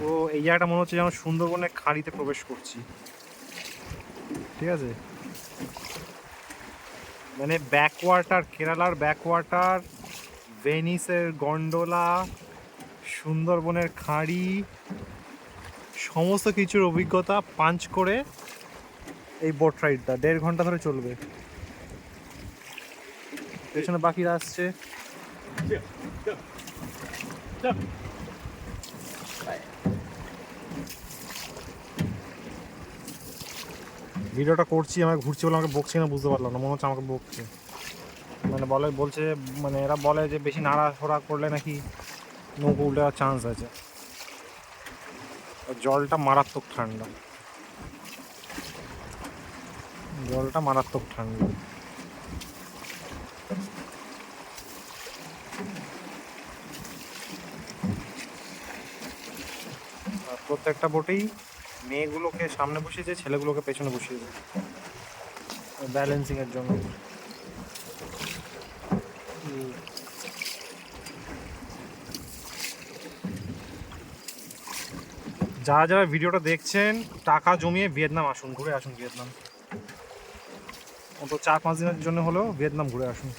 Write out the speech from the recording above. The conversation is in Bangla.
তো এই জায়গাটা মনে হচ্ছে যেন সুন্দরবনের খাঁড়িতে প্রবেশ করছি, ঠিক আছে? মানে ব্যাকওয়াটার, কেরালার ব্যাকওয়াটার, ভেনিসের গন্ডোলা, সুন্দরবনের খাঁড়ি, সমস্ত কিছুর অভিজ্ঞতা পাঞ্চ করে এই বোট রাইডটা 1.5 ঘন্টা ধরে চলবে। পেছনে বাকিরা আসছে। ভিডিওটা করছি, আমাকে ঘুরছি বলে আমাকে বকছে না, বুঝতে পারলাম না, মনে হচ্ছে আমাকে বকছে। মানে বলছে, মানে এরা বলে যে বেশি নাড়াঘোড়া করলে নাকি নৌকো উল্টে যাওয়ার চান্স আছে। আর জলটা মারাত্মক ঠান্ডা, জলটা মারাত্মক ঠান্ডা। আর প্রত্যেকটা বোটেই মেয়েগুলোকে সামনে বসিয়েছে, ছেলেগুলোকে পেছনে বসিয়েছে ব্যালেন্সিং এর জন্য। যারা যারা ভিডিওটা দেখছেন, টাকা জমিয়ে ভিয়েতনাম আসুন, ঘুরে আসুন ভিয়েতনাম। অন্তত 4-5 দিনের জন্য হলেও ভিয়েতনাম ঘুরে আসুন।